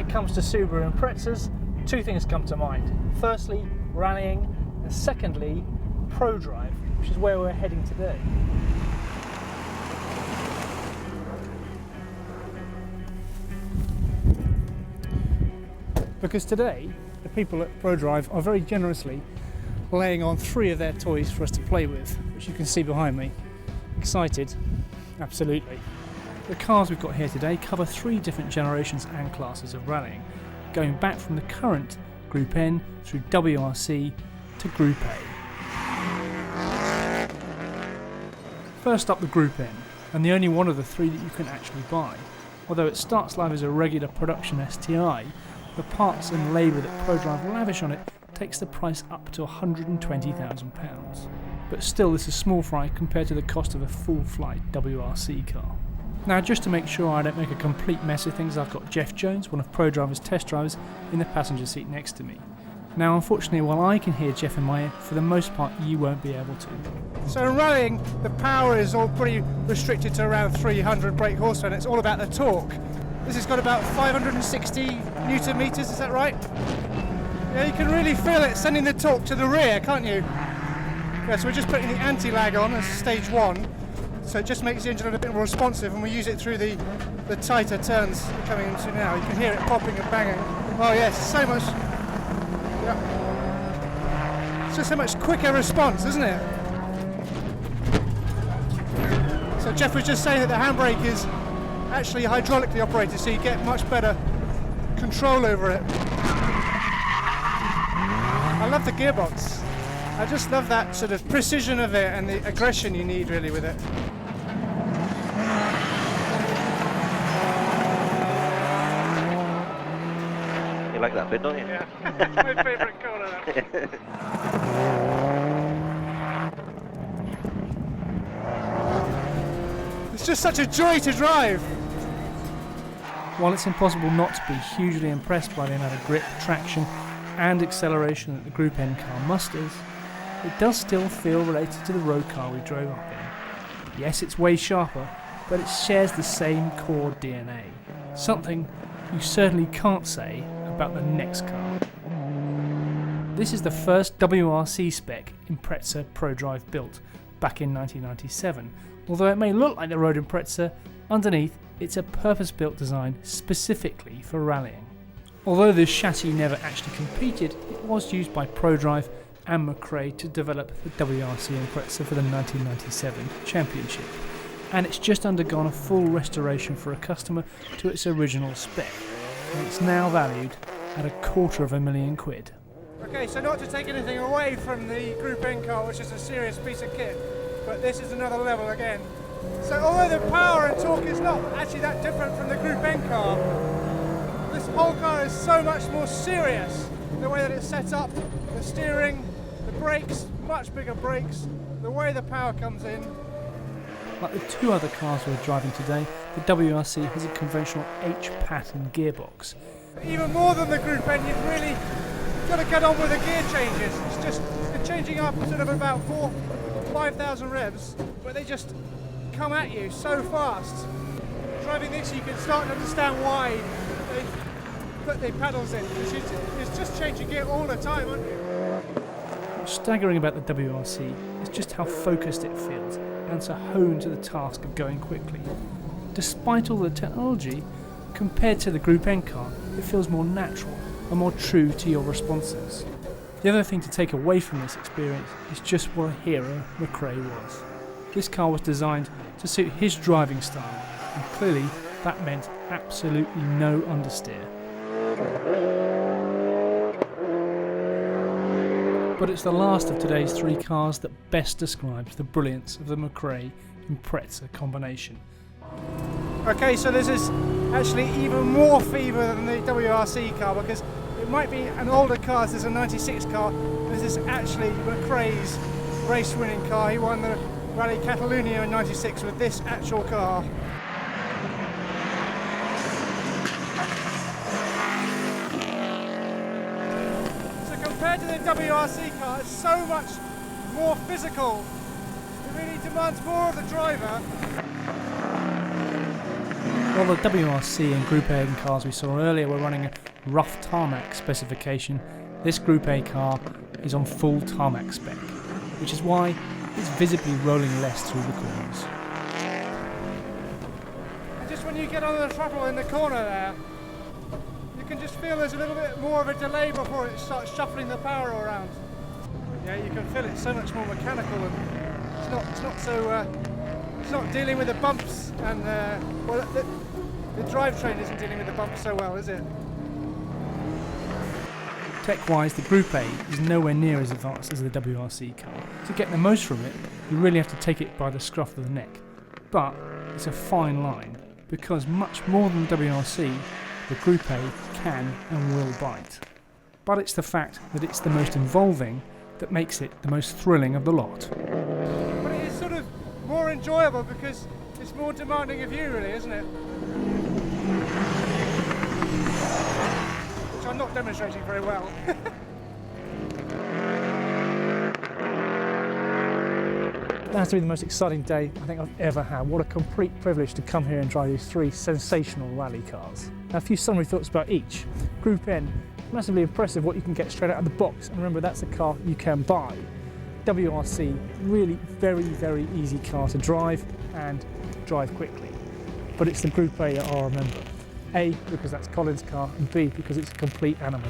it comes to Subaru Imprezas, two things come to mind. Firstly, rallying, and secondly, Prodrive, which is where we're heading today. Because today, the people at Prodrive are very generously laying on 3 of their toys for us to play with, which you can see behind me. Excited? Absolutely. The cars we've got here today cover 3 different generations and classes of rallying, going back from the current Group N through WRC to Group A. First up, the Group N, and the only one of the 3 that you can actually buy. Although it starts life as a regular production STI, the parts and labour that Prodrive lavish on it takes the price up to £120,000. But still, this is small fry compared to the cost of a full-flight WRC car. Now, just to make sure I don't make a complete mess of things, I've got Jeff Jones, one of Prodrive's test drivers, in the passenger seat next to me. Now, unfortunately, while I can hear Jeff in my ear, for the most part you won't be able to. So in rallying, the power is all pretty restricted to around 300 brake horsepower, and it's all about the torque. This has got about 560 Newton meters, is that right? Yeah, you can really feel it sending the torque to the rear, can't you? Yeah, so we're just putting the anti-lag on as stage 1, so it just makes the engine a little bit more responsive, and we use it through the tighter turns we're coming into now. You can hear it popping and banging. Oh yes, so much. Yeah. It's just so much quicker response, isn't it? So Jeff was just saying that the handbrake is actually hydraulically operated, so you get much better control over it. I love the gearbox. I just love that sort of precision of it and the aggression you need really with it. You like that bit, don't you? Yeah, it's my favourite colour. It's just such a joy to drive. While it's impossible not to be hugely impressed by the amount of grip, traction and acceleration that the Group N car musters, it does still feel related to the road car we drove up in. Yes, it's way sharper, but it shares the same core DNA. Something you certainly can't say about the next car. This is the first WRC spec Impreza Prodrive built back in 1997. Although it may look like the road Impreza, underneath it's a purpose-built design specifically for rallying. Although this chassis never actually competed, it was used by Prodrive and McRae to develop the WRC Impreza for the 1997 championship, and it's just undergone a full restoration for a customer to its original spec, and it's now valued at £250,000. Okay, so not to take anything away from the Group N car, which is a serious piece of kit, but this is another level again. So although the power and torque is not actually that different from the Group N car, this whole car is so much more serious. The way that it's set up, the steering, the brakes, much bigger brakes, the way the power comes in. Like the 2 other cars we're driving today, the WRC has a conventional H-pattern gearbox. Even more than the Group N, you've really got to get on with the gear changes. It's just you're changing up sort of about 5,000 revs, but they just come at you so fast. Driving this, you can start to understand why they put the pedals in. It's just changing gear all the time, aren't you? What's staggering about the WRC is just how focused it feels and so honed to the task of going quickly. Despite all the technology, compared to the Group N car, it feels more natural and more true to your responses. The other thing to take away from this experience is just what a hero McRae was. This car was designed to suit his driving style, and clearly that meant absolutely no understeer. But it's the last of today's 3 cars that best describes the brilliance of the McRae Impreza combination. Okay, so this is actually even more fever than the WRC car, because it might be an older car. This is a 96 car. This is actually McRae's race-winning car. He won the Rally Catalunya in 96 with this actual car. So compared to the WRC car, it's so much more physical. It really demands more of the driver. While the WRC and Group A cars we saw earlier were running a rough tarmac specification, this Group A car is on full tarmac spec, which is why it's visibly rolling less through the corners. And just when you get on the throttle in the corner there, you can just feel there's a little bit more of a delay before it starts shuffling the power around. Yeah, you can feel it's so much more mechanical, and it's not dealing with the bumps, and well, the drivetrain isn't dealing with the bumps so well, is it? Tech-wise, the Group A is nowhere near as advanced as the WRC car. To get the most from it, you really have to take it by the scruff of the neck. But it's a fine line, because much more than the WRC, the Group A can and will bite. But it's the fact that it's the most involving that makes it the most thrilling of the lot. But it is sort of more enjoyable because it's more demanding of you, really, isn't it? Which I'm not demonstrating very well. That has to be the most exciting day I think I've ever had. What a complete privilege to come here and drive these three sensational rally cars. Now, a few summary thoughts about each. Group N, massively impressive what you can get straight out of the box, and remember that's a car you can buy. WRC, really very easy car to drive and drive quickly. But it's the Group A I'll remember. A, because that's Colin's car, and B, because it's a complete animal.